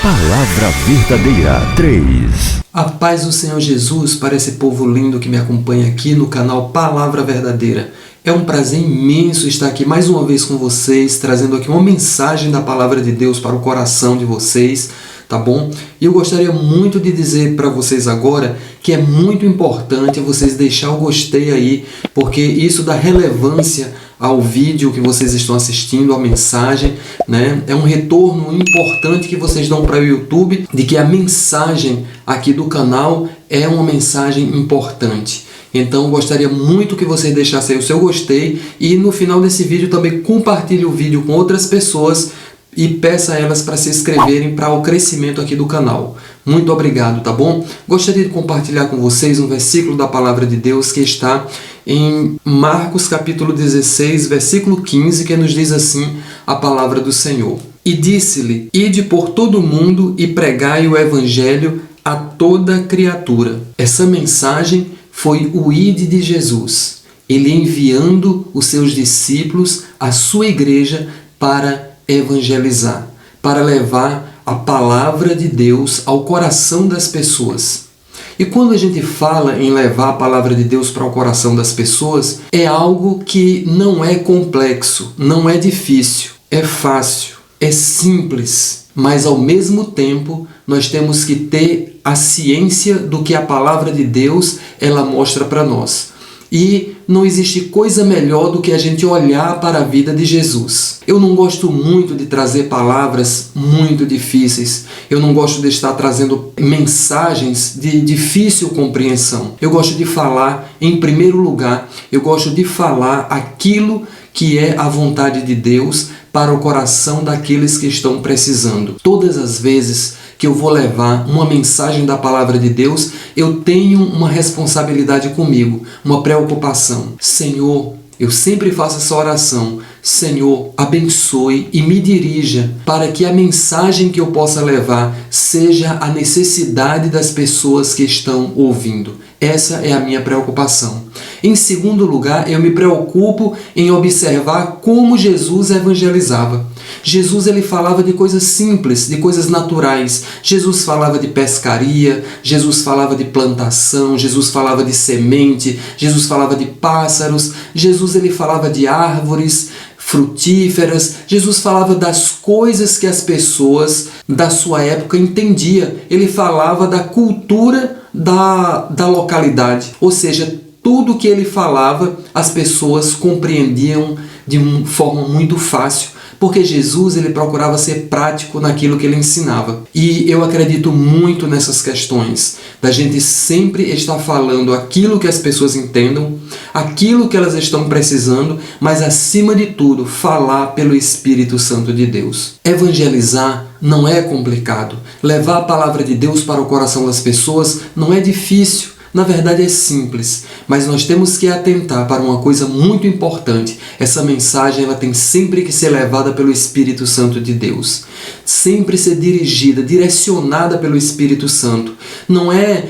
Palavra Verdadeira 3. A paz do Senhor Jesus para esse povo lindo que me acompanha aqui no canal Palavra Verdadeira. É um prazer imenso estar aqui mais uma vez com vocês, trazendo aqui uma mensagem da Palavra de Deus para o coração de vocês, tá bom? E eu gostaria muito de dizer para vocês agora que é muito importante vocês deixar o gostei aí, porque isso dá relevância ao vídeo que vocês estão assistindo, à mensagem, né? É um retorno importante que vocês dão para o YouTube de que a mensagem aqui do canal é uma mensagem importante. Então eu gostaria muito que vocês deixassem aí o seu gostei e no final desse vídeo também compartilhe o vídeo com outras pessoas e peça a elas para se inscreverem para o crescimento aqui do canal. Muito obrigado, tá bom? Gostaria de compartilhar com vocês um versículo da Palavra de Deus que está em Marcos capítulo 16, versículo 15, que nos diz assim a palavra do Senhor. E disse-lhe, ide por todo o mundo e pregai o evangelho a toda criatura. Essa mensagem foi o ide de Jesus, ele enviando os seus discípulos, a sua igreja, para evangelizar, para levar a palavra de Deus ao coração das pessoas. E quando a gente fala em levar a palavra de Deus para o coração das pessoas, é algo que não é complexo, não é difícil, é fácil, é simples, mas ao mesmo tempo nós temos que ter a ciência do que a palavra de Deus ela mostra para nós. E não existe coisa melhor do que a gente olhar para a vida de Jesus. Eu não gosto muito de trazer palavras muito difíceis. Eu não gosto de estar trazendo mensagens de difícil compreensão. Eu gosto de falar, em primeiro lugar, eu gosto de falar aquilo que é a vontade de Deus para o coração daqueles que estão precisando. Todas as vezes que eu vou levar uma mensagem da palavra de Deus, eu tenho uma responsabilidade comigo, uma preocupação. Senhor, eu sempre faço essa oração. Senhor, abençoe e me dirija para que a mensagem que eu possa levar seja a necessidade das pessoas que estão ouvindo. Essa é a minha preocupação. Em segundo lugar, eu me preocupo em observar como Jesus evangelizava. Jesus ele falava de coisas simples, de coisas naturais. Jesus falava de pescaria, Jesus falava de plantação, Jesus falava de semente, Jesus falava de pássaros, Jesus ele falava de árvores frutíferas. Jesus falava das coisas que as pessoas da sua época entendiam. Ele falava da cultura da localidade, ou seja, tudo que ele falava as pessoas compreendiam de forma muito fácil, porque Jesus ele procurava ser prático naquilo que ele ensinava. E eu acredito muito nessas questões, da gente sempre estar falando aquilo que as pessoas entendam, aquilo que elas estão precisando, mas acima de tudo, falar pelo Espírito Santo de Deus. Evangelizar não é complicado. Levar a palavra de Deus para o coração das pessoas não é difícil. Na verdade é simples, mas nós temos que atentar para uma coisa muito importante. Essa mensagem ela tem sempre que ser levada pelo Espírito Santo de Deus. Sempre ser dirigida, direcionada pelo Espírito Santo. Não é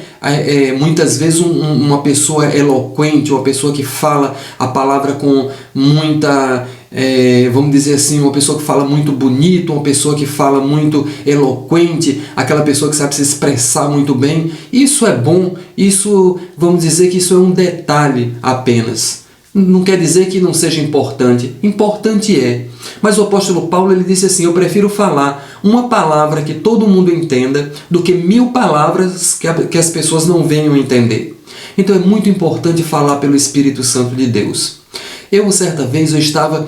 muitas vezes uma pessoa eloquente, uma pessoa que fala a palavra com muita... vamos dizer assim, uma pessoa que fala muito bonito, uma pessoa que fala muito eloquente, aquela pessoa que sabe se expressar muito bem. Isso é bom, isso, vamos dizer que isso é um detalhe apenas. Não quer dizer que não seja importante. Importante é. Mas o apóstolo Paulo ele disse assim, eu prefiro falar uma palavra que todo mundo entenda do que 1000 palavras que as pessoas não venham entender. Então é muito importante falar pelo Espírito Santo de Deus. Eu, certa vez, eu estava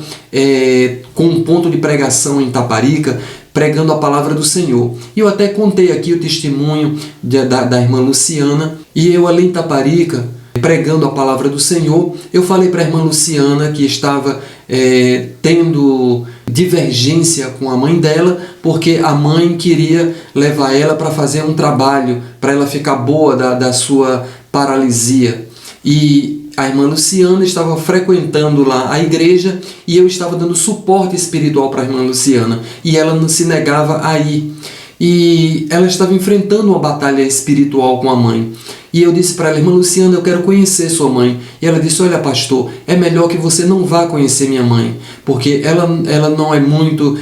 com um ponto de pregação em Taparica, pregando a palavra do Senhor. E eu até contei aqui o testemunho da irmã Luciana. E eu ali em Taparica, pregando a palavra do Senhor, eu falei para a irmã Luciana que estava tendo divergência com a mãe dela, porque a mãe queria levar ela para fazer um trabalho, para ela ficar boa da sua paralisia. E a irmã Luciana estava frequentando lá a igreja e eu estava dando suporte espiritual para a irmã Luciana. E ela não se negava a ir. E ela estava enfrentando uma batalha espiritual com a mãe. E eu disse para ela, irmã Luciana, eu quero conhecer sua mãe. E ela disse, olha pastor, é melhor que você não vá conhecer minha mãe, porque ela não é muito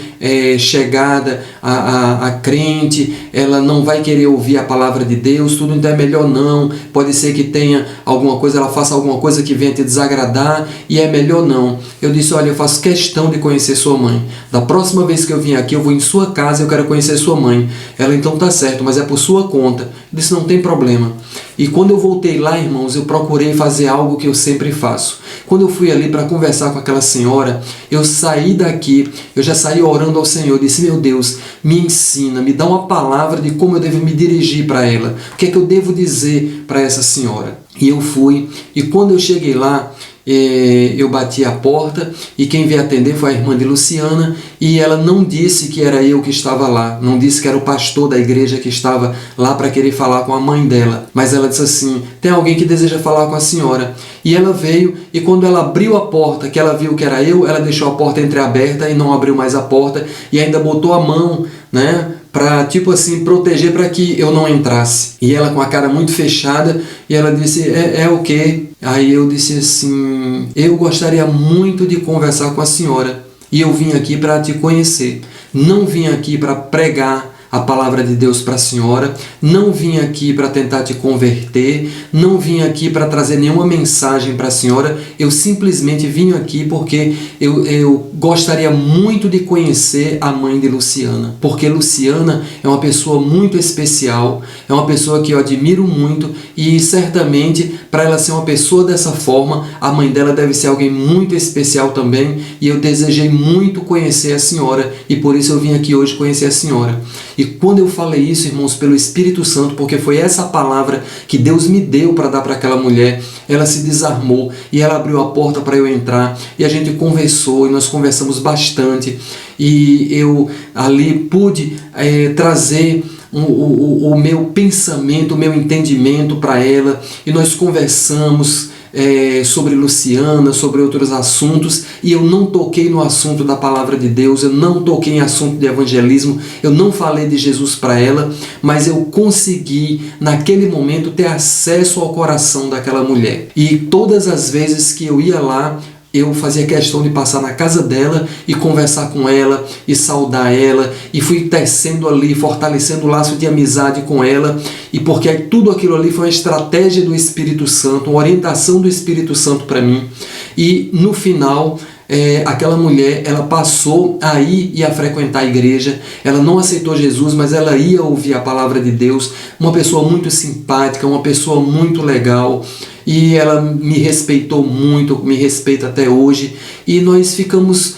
chegada a crente, ela não vai querer ouvir a palavra de Deus, tudo, então é melhor não, pode ser que tenha alguma coisa, ela faça alguma coisa que venha te desagradar, e é melhor não. Eu disse, olha, eu faço questão de conhecer sua mãe, da próxima vez que eu vim aqui, eu vou em sua casa, eu quero conhecer sua mãe. Ela, então tá certo, mas é por sua conta. Eu disse, não tem problema. E quando eu voltei lá, irmãos, eu procurei fazer algo que eu sempre faço. Quando eu fui ali para conversar com aquela senhora, eu saí daqui, eu já saí orando ao Senhor, disse, meu Deus, me ensina, me dá uma palavra de como eu devo me dirigir para ela, o que é que eu devo dizer para essa senhora. E eu fui, e quando eu cheguei lá, eu bati a porta e quem veio atender foi a irmã de Luciana, e ela não disse que era eu que estava lá, não disse que era o pastor da igreja que estava lá para querer falar com a mãe dela, mas ela disse assim, tem alguém que deseja falar com a senhora. E ela veio, e quando ela abriu a porta, que ela viu que era eu, ela deixou a porta entreaberta e não abriu mais a porta, e ainda botou a mão, né, para, tipo assim, proteger para que eu não entrasse. E ela com a cara muito fechada, e ela disse, é o quê? Aí eu disse assim, eu gostaria muito de conversar com a senhora, e eu vim aqui para te conhecer. Não vim aqui para pregar a palavra de Deus para a senhora, não vim aqui para tentar te converter, não vim aqui para trazer nenhuma mensagem para a senhora, eu simplesmente vim aqui porque eu gostaria muito de conhecer a mãe de Luciana, porque Luciana é uma pessoa muito especial, é uma pessoa que eu admiro muito, e certamente para ela ser uma pessoa dessa forma, a mãe dela deve ser alguém muito especial também, e eu desejei muito conhecer a senhora, e por isso eu vim aqui hoje conhecer a senhora. E quando eu falei isso, irmãos, pelo Espírito Santo, porque foi essa palavra que Deus me deu para dar para aquela mulher, ela se desarmou e ela abriu a porta para eu entrar, e a gente conversou, e nós conversamos bastante, e eu ali pude trazer o meu pensamento, o meu entendimento para ela, e nós conversamos sobre Luciana, sobre outros assuntos, e eu não toquei no assunto da palavra de Deus, eu não toquei em assunto de evangelismo, eu não falei de Jesus para ela, mas eu consegui naquele momento ter acesso ao coração daquela mulher. E todas as vezes que eu ia lá, eu fazia questão de passar na casa dela e conversar com ela e saudar ela, e fui tecendo ali, fortalecendo o laço de amizade com ela, e porque tudo aquilo ali foi uma estratégia do Espírito Santo, uma orientação do Espírito Santo para mim. E no final, aquela mulher, ela passou a ir e a frequentar a igreja, ela não aceitou Jesus, mas ela ia ouvir a palavra de Deus, uma pessoa muito simpática, uma pessoa muito legal, e ela me respeitou muito, me respeita até hoje, e nós ficamos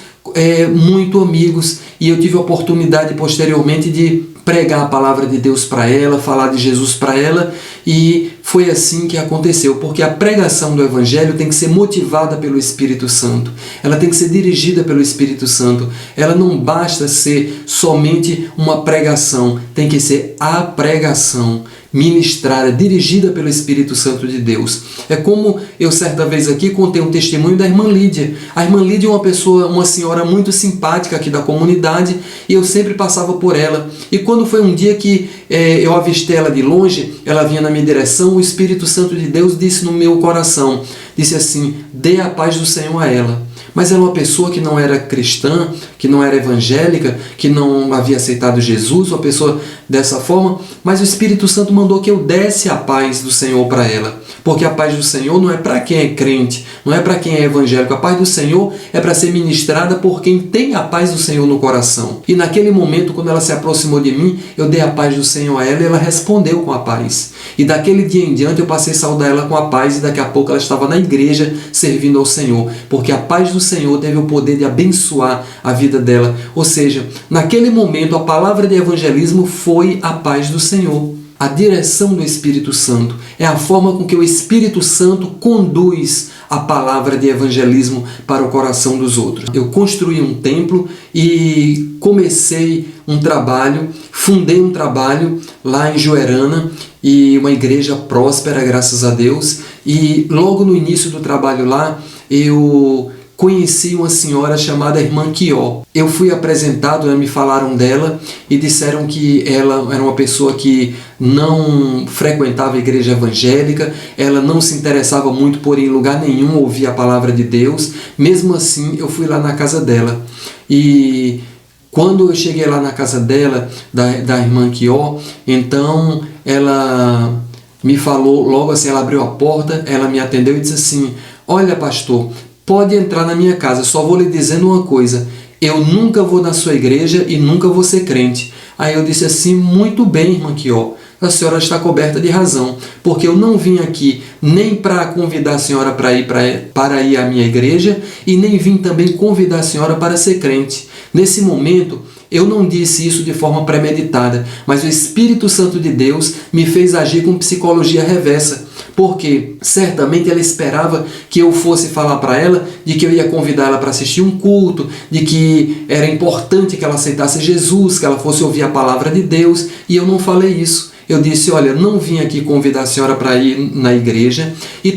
muito amigos, e eu tive a oportunidade posteriormente de pregar a palavra de Deus para ela, falar de Jesus para ela, e foi assim que aconteceu, porque a pregação do Evangelho tem que ser motivada pelo Espírito Santo, ela tem que ser dirigida pelo Espírito Santo, ela não basta ser somente uma pregação, tem que ser a pregação ministrada, dirigida pelo Espírito Santo de Deus. É como eu certa vez aqui contei um testemunho da irmã Lídia. A irmã Lídia é uma senhora muito simpática aqui da comunidade, e eu sempre passava por ela. E quando foi um dia que eu avistei ela de longe, ela vinha na minha direção, o Espírito Santo de Deus disse no meu coração, disse assim, dê a paz do Senhor a ela. Mas era uma pessoa que não era cristã, que não era evangélica, que não havia aceitado Jesus, uma pessoa dessa forma, mas o Espírito Santo mandou que eu desse a paz do Senhor para ela, porque a paz do Senhor não é para quem é crente, não é para quem é evangélico, a paz do Senhor é para ser ministrada por quem tem a paz do Senhor no coração. E naquele momento, quando ela se aproximou de mim, eu dei a paz do Senhor a ela, e ela respondeu com a paz. E daquele dia em diante eu passei a saudar ela com a paz, e daqui a pouco ela estava na igreja servindo ao Senhor, porque a paz do Senhor teve o poder de abençoar a vida dela. Ou seja, naquele momento a palavra de evangelismo foi a paz do Senhor. A direção do Espírito Santo é a forma com que o Espírito Santo conduz a palavra de evangelismo para o coração dos outros. Eu construí um templo e comecei um trabalho, fundei um trabalho lá em Joerana, e uma igreja próspera, graças a Deus, e logo no início do trabalho lá, eu conheci uma senhora chamada Irmã Quió. Eu fui apresentado, me falaram dela e disseram que ela era uma pessoa que não frequentava a igreja evangélica, ela não se interessava muito por ir em lugar nenhum ouvir a palavra de Deus. Mesmo assim, eu fui lá na casa dela. E quando eu cheguei lá na casa dela, da Irmã Quió, então ela me falou, logo assim, ela abriu a porta, ela me atendeu e disse assim: olha, pastor, pode entrar na minha casa, só vou lhe dizendo uma coisa: eu nunca vou na sua igreja e nunca vou ser crente. Aí eu disse assim: muito bem, Irmã Quió, a senhora está coberta de razão, porque eu não vim aqui nem para convidar a senhora para ir à minha igreja e nem vim também convidar a senhora para ser crente. Nesse momento, eu não disse isso de forma premeditada, mas o Espírito Santo de Deus me fez agir com psicologia reversa, porque certamente ela esperava que eu fosse falar para ela de que eu ia convidar ela para assistir um culto, de que era importante que ela aceitasse Jesus, que ela fosse ouvir a palavra de Deus, e eu não falei isso. Eu disse: olha, não vim aqui convidar a senhora para ir na igreja e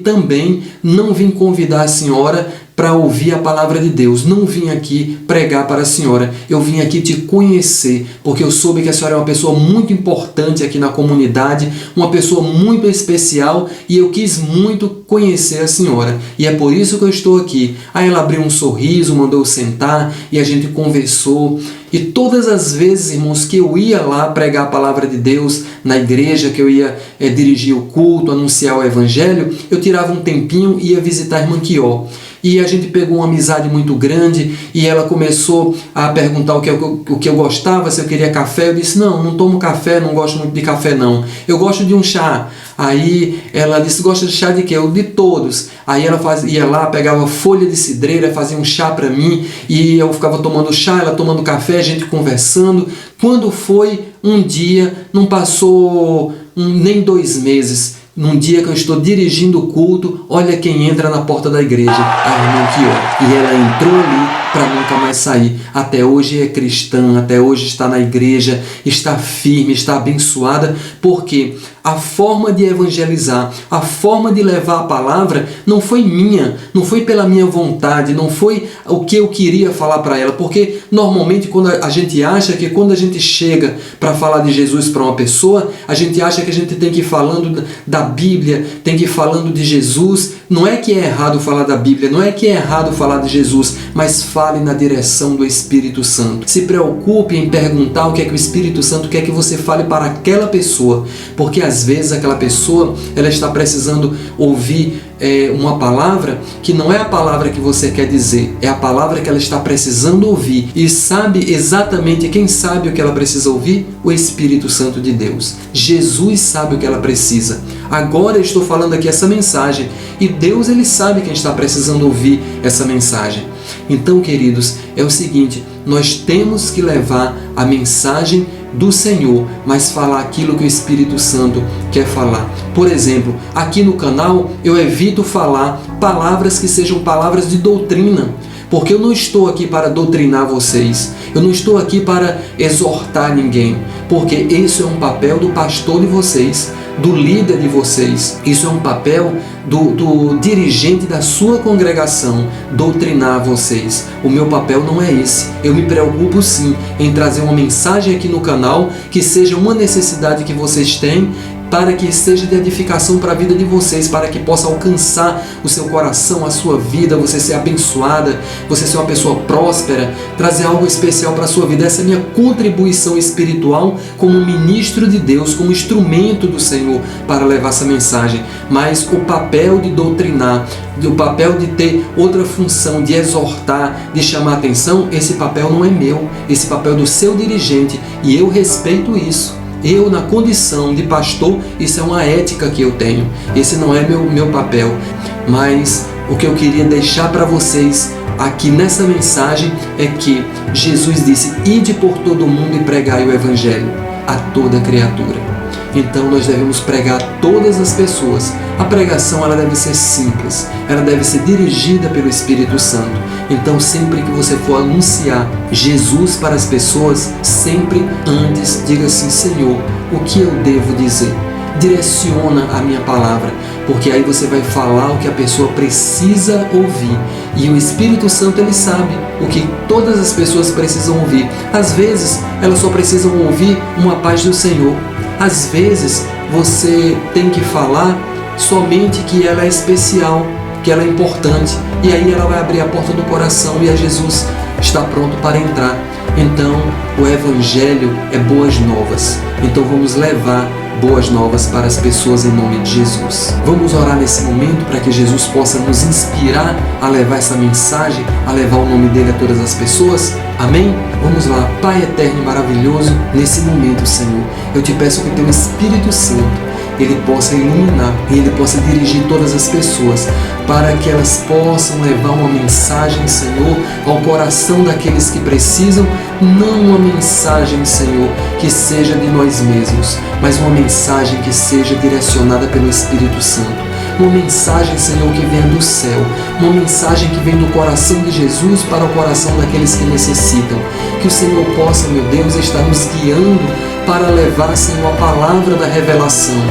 também não vim convidar a senhora para ouvir a palavra de Deus. Não vim aqui pregar para a senhora. Eu vim aqui te conhecer, porque eu soube que a senhora é uma pessoa muito importante aqui na comunidade, uma pessoa muito especial, e eu quis muito conhecer a senhora. E é por isso que eu estou aqui. Aí ela abriu um sorriso, mandou eu sentar e a gente conversou. E todas as vezes, irmãos, que eu ia lá pregar a palavra de Deus na igreja, que eu ia dirigir o culto, anunciar o evangelho, eu tirava um tempinho e ia visitar a Irmã Quió. E a gente pegou uma amizade muito grande e ela começou a perguntar o que eu gostava, se eu queria café. Eu disse: não tomo café, não gosto muito de café não. Eu gosto de um chá. Aí ela disse: gosta de chá de quê? Eu: de todos. Aí ela ia lá, pegava folha de cidreira, fazia um chá para mim e eu ficava tomando chá, ela tomando café, a gente conversando. Quando foi um dia, não passou nem 2 meses, num dia que eu estou dirigindo o culto, olha quem entra na porta da igreja, a Irmã Quió. E ela entrou ali para nunca mais sair. Até hoje é cristã, até hoje está na igreja, está firme, está abençoada, porque a forma de evangelizar, a forma de levar a palavra não foi minha, não foi pela minha vontade, não foi o que eu queria falar para ela, porque normalmente quando a gente acha que quando a gente chega para falar de Jesus para uma pessoa, a gente acha que a gente tem que ir falando da Bíblia, tem que ir falando de Jesus. Não é que é errado falar da Bíblia, não é que é errado falar de Jesus, mas fale na direção do Espírito Santo. Se preocupe em perguntar o que é que o Espírito Santo quer que você fale para aquela pessoa, porque às vezes aquela pessoa ela está precisando ouvir uma palavra que não é a palavra que você quer dizer, é a palavra que ela está precisando ouvir. E sabe exatamente quem sabe o que ela precisa ouvir? O Espírito Santo de Deus. Jesus sabe o que ela precisa. Agora eu estou falando aqui essa mensagem e Deus, ele sabe quem está precisando ouvir essa mensagem. Então, queridos, é o seguinte: nós temos que levar a mensagem do Senhor, mas falar aquilo que o Espírito Santo quer falar. Por exemplo, aqui no canal eu evito falar palavras que sejam palavras de doutrina, porque eu não estou aqui para doutrinar vocês, eu não estou aqui para exortar ninguém, porque isso é um papel do pastor de vocês, do líder de vocês. Isso é um papel do dirigente da sua congregação, doutrinar vocês. O meu papel não é esse. Eu me preocupo sim em trazer uma mensagem aqui no canal que seja uma necessidade que vocês têm, para que seja de edificação para a vida de vocês, para que possa alcançar o seu coração, a sua vida, você ser abençoada, você ser uma pessoa próspera, trazer algo especial para a sua vida. Essa é a minha contribuição espiritual como ministro de Deus, como instrumento do Senhor para levar essa mensagem. Mas o papel de doutrinar, o papel de ter outra função, de exortar, de chamar atenção, esse papel não é meu, esse papel é do seu dirigente, e eu respeito isso. Eu, na condição de pastor, isso é uma ética que eu tenho. Esse não é meu papel. Mas o que eu queria deixar para vocês aqui nessa mensagem é que Jesus disse: ide por todo mundo e pregai o Evangelho a toda criatura. Então nós devemos pregar a todas as pessoas. A pregação ela deve ser simples, ela deve ser dirigida pelo Espírito Santo. Então sempre que você for anunciar Jesus para as pessoas, sempre antes diga assim: Senhor, o que eu devo dizer? direciona a minha palavra, porque aí você vai falar o que a pessoa precisa ouvir. E o Espírito Santo, ele sabe o que todas as pessoas precisam ouvir. Às vezes, elas só precisam ouvir uma paz do Senhor. Às vezes, você tem que falar somente que ela é especial, que ela é importante. E aí ela vai abrir a porta do coração e a Jesus está pronto para entrar. Então, o Evangelho é boas novas. Então vamos levar boas novas para as pessoas em nome de Jesus. Vamos orar nesse momento para que Jesus possa nos inspirar a levar essa mensagem, a levar o nome dele a todas as pessoas. Amém? Vamos lá. Pai eterno e maravilhoso, nesse momento, Senhor, eu te peço que teu Espírito Santo ele possa iluminar e ele possa dirigir todas as pessoas para que elas possam levar uma mensagem, Senhor, ao coração daqueles que precisam, não uma mensagem, Senhor, que seja de nós mesmos, mas uma mensagem que seja direcionada pelo Espírito Santo. Uma mensagem, Senhor, que venha do céu, uma mensagem que vem do coração de Jesus para o coração daqueles que necessitam. Que o Senhor possa, meu Deus, estar nos guiando para levar, Senhor, a palavra da revelação.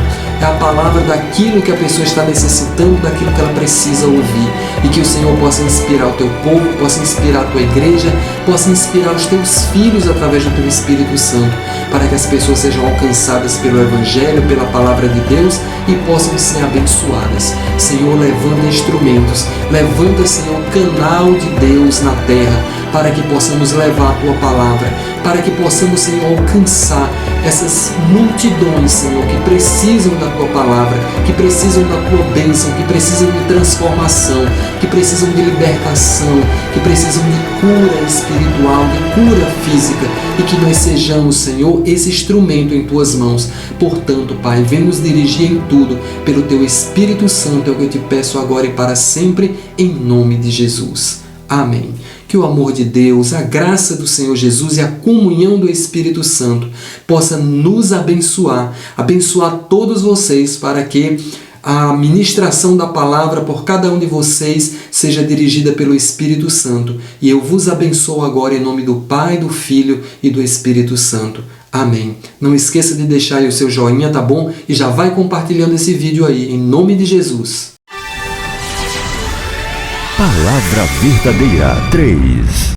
É a palavra daquilo que a pessoa está necessitando, daquilo que ela precisa ouvir. E que o Senhor possa inspirar o teu povo, possa inspirar a tua igreja, possa inspirar os teus filhos através do teu Espírito Santo, para que as pessoas sejam alcançadas pelo Evangelho, pela palavra de Deus e possam ser abençoadas. Senhor, levanta instrumentos, levanta, Senhor, canal de Deus na terra, para que possamos levar a tua palavra, para que possamos, Senhor, alcançar essas multidões, Senhor, que precisam da tua palavra, que precisam da tua bênção, que precisam de transformação, que precisam de libertação, que precisam de cura espiritual, de cura física, e que nós sejamos, Senhor, esse instrumento em tuas mãos. Portanto, Pai, vem nos dirigir em tudo pelo teu Espírito Santo, é o que eu te peço agora e para sempre, em nome de Jesus. Amém. Que o amor de Deus, a graça do Senhor Jesus e a comunhão do Espírito Santo possa nos abençoar, abençoar todos vocês, para que a ministração da palavra por cada um de vocês seja dirigida pelo Espírito Santo. E eu vos abençoo agora em nome do Pai, do Filho e do Espírito Santo. Amém. Não esqueça de deixar aí o seu joinha, tá bom? E já vai compartilhando esse vídeo aí, em nome de Jesus. Palavra Verdadeira 3.